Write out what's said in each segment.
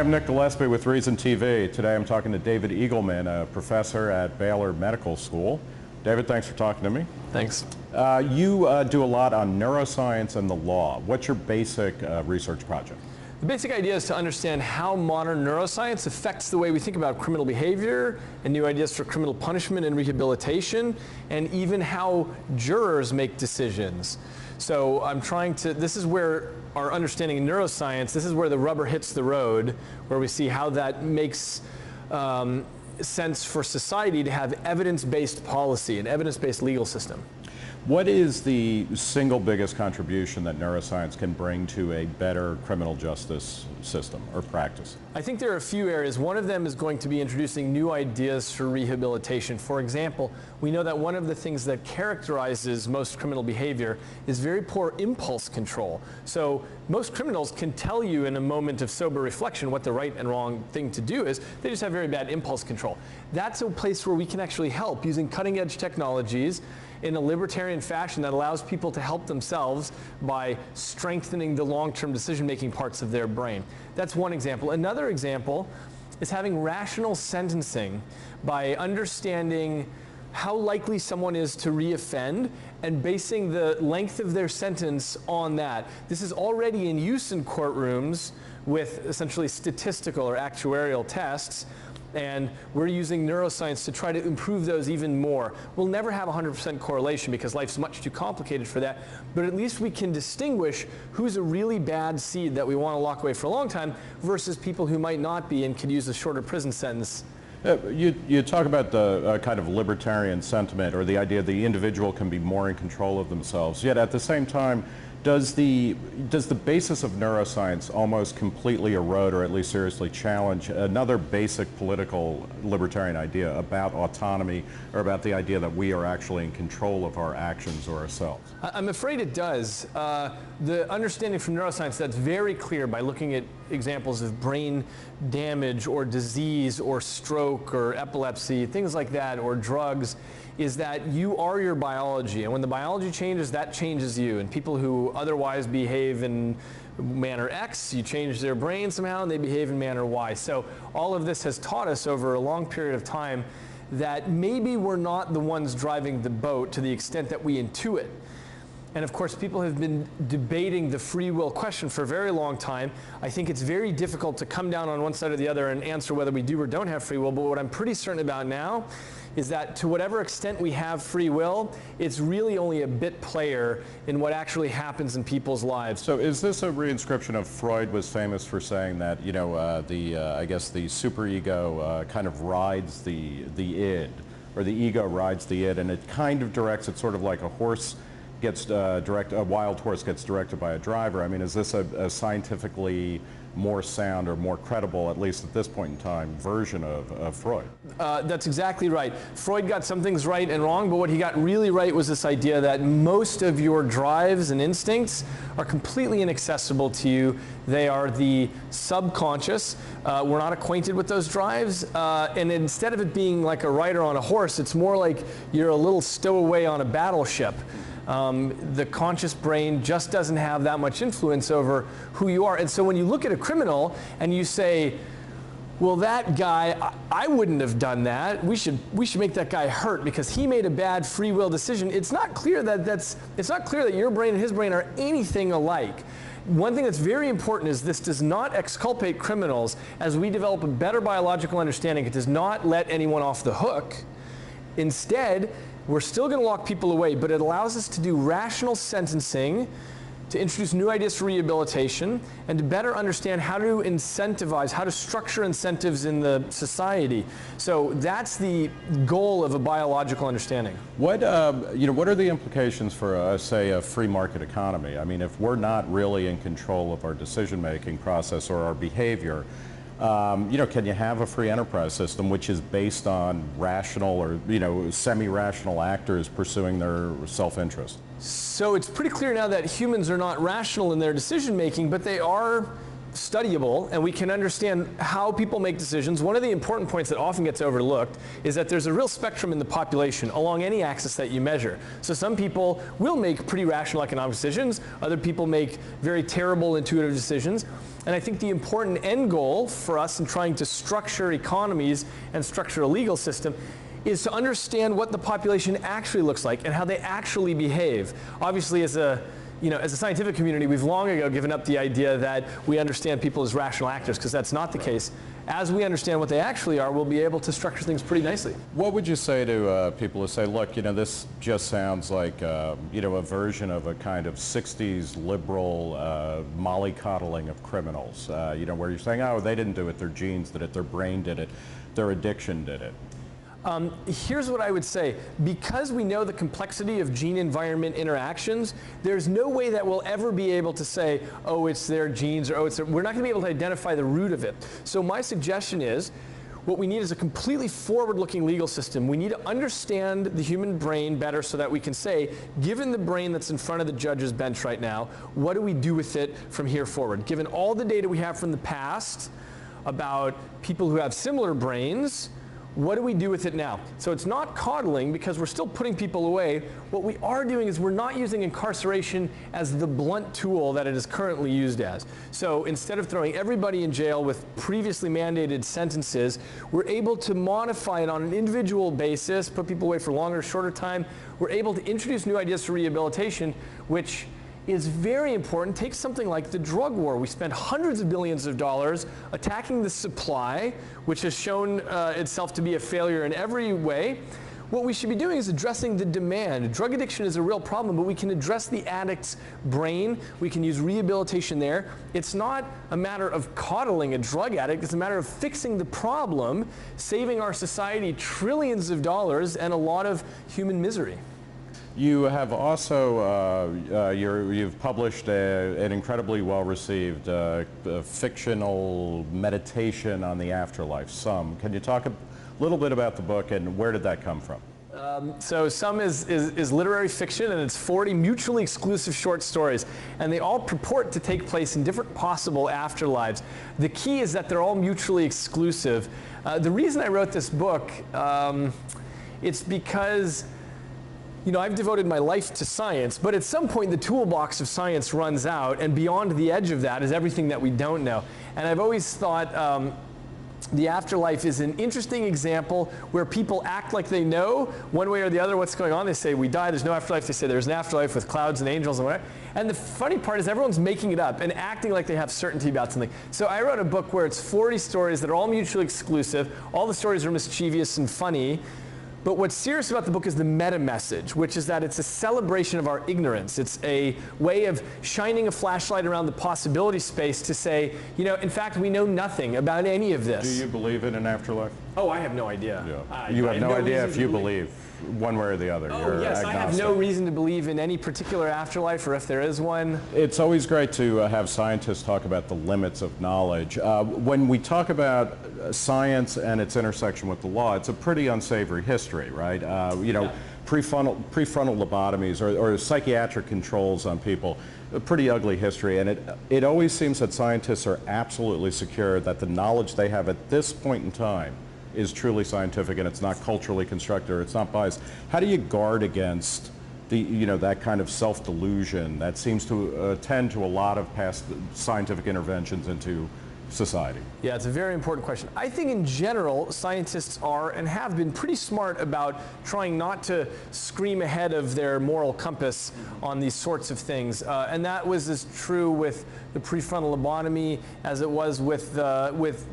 I'm Nick Gillespie with Reason TV. Today I'm talking to David Eagleman, a professor at Baylor Medical School. David, thanks for talking to me. Thanks. You do a lot on neuroscience and the law. What's your basic research project? The basic idea is to understand how modern neuroscience affects the way we think about criminal behavior and new ideas for criminal punishment and rehabilitation, and even how jurors make decisions. So I'm trying to, this is where our understanding in neuroscience, this is where the rubber hits the road, where we see how that makes sense for society to have evidence-based policy, an evidence-based legal system. What is the single biggest contribution that neuroscience can bring to a better criminal justice system or practice? I think there are a few areas. One of them is going to be introducing new ideas for rehabilitation. For example, we know that one of the things that characterizes most criminal behavior is very poor impulse control. So most criminals can tell you in a moment of sober reflection what the right and wrong thing to do is. They just have very bad impulse control. That's a place where we can actually help using cutting-edge technologies in a libertarian fashion that allows people to help themselves by strengthening the long-term decision-making parts of their brain. That's one example. Another example is having rational sentencing by understanding how likely someone is to reoffend and basing the length of their sentence on that. This is already in use in courtrooms with essentially statistical or actuarial tests, and we're using neuroscience to try to improve those even more. We'll never have 100% correlation because life's much too complicated for that, but at least we can distinguish who's a really bad seed that we want to lock away for a long time versus people who might not be and could use a shorter prison sentence. You talk about the kind of libertarian sentiment, or the idea the individual can be more in control of themselves, yet at the same time, does the basis of neuroscience almost completely erode, or at least seriously challenge, another basic political libertarian idea about autonomy, or about the idea that we are actually in control of our actions or ourselves? I'm afraid it does. The understanding from neuroscience that's very clear by looking at examples of brain damage or disease or stroke or epilepsy, things like that, or drugs, is that you are your biology, and when the biology changes, that changes you. And people who otherwise behave in manner X, you change their brain somehow and they behave in manner Y. So all of this has taught us over a long period of time that maybe we're not the ones driving the boat to the extent that we intuit. And of course, people have been debating the free will question for a very long time. I think it's very difficult to come down on one side or the other and answer whether we do or don't have free will, but what I'm pretty certain about now is that to whatever extent we have free will, it's really only a bit player in what actually happens in people's lives. So is this a reinscription of Freud was famous for saying that, you know, I guess the superego kind of rides the id, or the ego rides the id, and it kind of directs it sort of like a horse gets a wild horse gets directed by a driver. I mean, is this a scientifically more sound or more credible, at least at this point in time, version of Freud? That's exactly right. Freud got some things right and wrong, but what he got really right was this idea that most of your drives and instincts are completely inaccessible to you. They are the subconscious. We're not acquainted with those drives, and instead of it being like a rider on a horse, it's more like you're a little stowaway on a battleship. The conscious brain just doesn't have that much influence over who you are. And so when you look at a criminal and you say, well, that guy, I wouldn't have done that. We should make that guy hurt because he made a bad free will decision. It's not clear that your brain and his brain are anything alike. One thing that's very important is this does not exculpate criminals. As we develop a better biological understanding, it does not let anyone off the hook. Instead, we're still going to lock people away, but it allows us to do rational sentencing, to introduce new ideas for rehabilitation, and to better understand how to incentivize, how to structure incentives in the society. So that's the goal of a biological understanding. What are the implications for, say, a free market economy? I mean, if we're not really in control of our decision-making process or our behavior, can you have a free enterprise system which is based on rational or, semi-rational actors pursuing their self-interest? So it's pretty clear now that humans are not rational in their decision-making, but they are studyable and we can understand how people make decisions. One of the important points that often gets overlooked is that there's a real spectrum in the population along any axis that you measure. So some people will make pretty rational economic decisions, other people make very terrible intuitive decisions. And I think the important end goal for us in trying to structure economies and structure a legal system is to understand what the population actually looks like and how they actually behave. Obviously, as a scientific community, we've long ago given up the idea that we understand people as rational actors, because that's not the case. As we understand what they actually are, we'll be able to structure things pretty nicely. What would you say to people who say, look, this just sounds like, a version of a kind of 60s liberal mollycoddling of criminals, where you're saying, oh, they didn't do it, their genes did it, their brain did it, their addiction did it. Here's what I would say. Because we know the complexity of gene-environment interactions, there's no way that we'll ever be able to say, oh, it's their genes, or oh, we're not going to be able to identify the root of it. So my suggestion is, what we need is a completely forward-looking legal system. We need to understand the human brain better so that we can say, given the brain that's in front of the judge's bench right now, what do we do with it from here forward? Given all the data we have from the past about people who have similar brains, what do we do with it now? So it's not coddling, because we're still putting people away. What we are doing is we're not using incarceration as the blunt tool that it is currently used as. So instead of throwing everybody in jail with previously mandated sentences, we're able to modify it on an individual basis, put people away for longer or shorter time. We're able to introduce new ideas for rehabilitation, which is very important. Take something like the drug war. We spent hundreds of billions of dollars attacking the supply, which has shown itself to be a failure in every way. What we should be doing is addressing the demand. Drug addiction is a real problem, but we can address the addict's brain. We can use rehabilitation there. It's not a matter of coddling a drug addict. It's a matter of fixing the problem, saving our society trillions of dollars and a lot of human misery. You have also, you've published an incredibly well-received fictional meditation on the afterlife, Some. Can you talk a little bit about the book and where did that come from? So Some is literary fiction, and it's 40 mutually exclusive short stories, and they all purport to take place in different possible afterlives. The key is that they're all mutually exclusive. The reason I wrote this book, it's because I've devoted my life to science, but at some point the toolbox of science runs out, and beyond the edge of that is everything that we don't know. And I've always thought the afterlife is an interesting example where people act like they know one way or the other what's going on. They say, we die, there's no afterlife. They say there's an afterlife with clouds and angels and whatever. And the funny part is everyone's making it up and acting like they have certainty about something. So I wrote a book where it's 40 stories that are all mutually exclusive. All the stories are mischievous and funny. But what's serious about the book is the meta message, which is that it's a celebration of our ignorance. It's a way of shining a flashlight around the possibility space to say, in fact, we know nothing about any of this. Do you believe in an afterlife? Oh, I have no idea. Yeah. You have no idea if you believe one way or the other. Oh, yes, agnostic. I have no reason to believe in any particular afterlife, or if there is one. It's always great to have scientists talk about the limits of knowledge. When we talk about science and its intersection with the law, it's a pretty unsavory history, right? Prefrontal lobotomies or psychiatric controls on people, a pretty ugly history, and it always seems that scientists are absolutely secure that the knowledge they have at this point in time is truly scientific and it's not culturally constructed or it's not biased. How do you guard against that kind of self-delusion that seems to tend to a lot of past scientific interventions into society? Yeah, it's a very important question. I think in general, scientists are and have been pretty smart about trying not to scream ahead of their moral compass on these sorts of things. And that was as true with the prefrontal lobotomy as it was with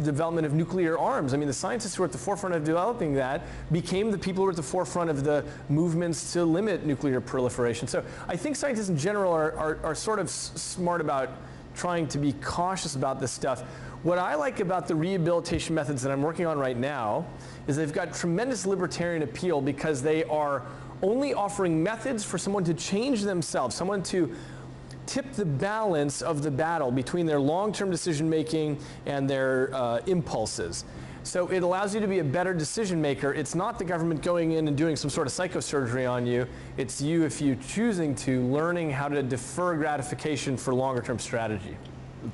development of nuclear arms. I mean, the scientists who were at the forefront of developing that became the people who were at the forefront of the movements to limit nuclear proliferation. So I think scientists in general are sort of smart about trying to be cautious about this stuff. What I like about the rehabilitation methods that I'm working on right now is they've got tremendous libertarian appeal because they are only offering methods for someone to change themselves, someone to tip the balance of the battle between their long-term decision making and their impulses. So it allows you to be a better decision maker. It's not the government going in and doing some sort of psychosurgery on you. It's you, if you choosing to, learning how to defer gratification for longer term strategy.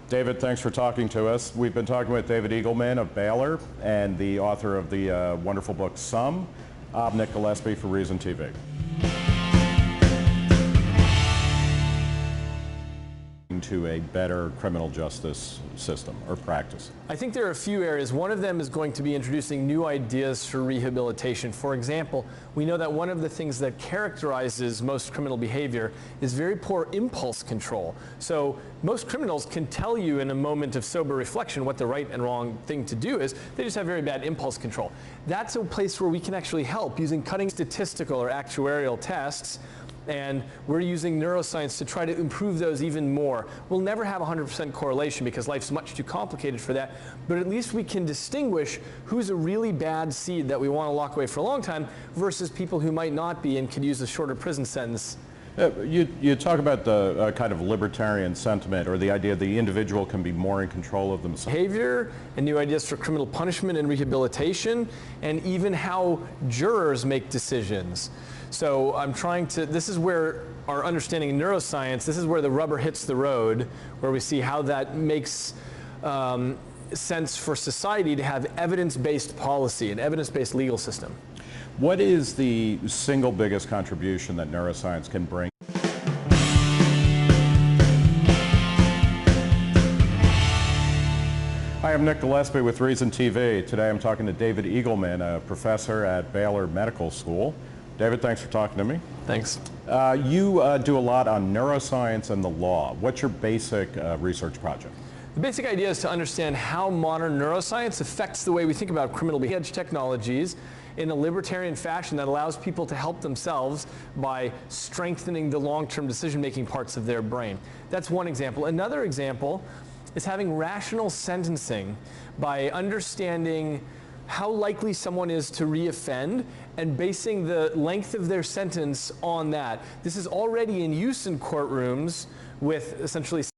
David, thanks for talking to us. We've been talking with David Eagleman of Baylor and the author of the wonderful book, Some. I'm Nick Gillespie for Reason TV. To a better criminal justice system or practice? I think there are a few areas. One of them is going to be introducing new ideas for rehabilitation. For example, we know that one of the things that characterizes most criminal behavior is very poor impulse control. So most criminals can tell you in a moment of sober reflection what the right and wrong thing to do is. They just have very bad impulse control. That's a place where we can actually help using cutting statistical or actuarial tests. And we're using neuroscience to try to improve those even more. We'll never have 100% correlation because life's much too complicated for that, but at least we can distinguish who's a really bad seed that we want to lock away for a long time versus people who might not be and could use a shorter prison sentence. You talk about the kind of libertarian sentiment, or the idea the individual can be more in control of themselves. Behavior and new ideas for criminal punishment and rehabilitation, and even how jurors make decisions. So I'm trying to, this is where our understanding of neuroscience, this is where the rubber hits the road, where we see how that makes sense for society to have evidence-based policy, an evidence-based legal system. What is the single biggest contribution that neuroscience can bring? Hi, I'm Nick Gillespie with Reason TV. Today I'm talking to David Eagleman, a professor at Baylor Medical School. David, thanks for talking to me. Thanks. You do a lot on neuroscience and the law. What's your basic research project? The basic idea is to understand how modern neuroscience affects the way we think about criminal behavior technologies in a libertarian fashion that allows people to help themselves by strengthening the long-term decision-making parts of their brain. That's one example. Another example is having rational sentencing by understanding how likely someone is to reoffend and basing the length of their sentence on that. This is already in use in courtrooms with essentially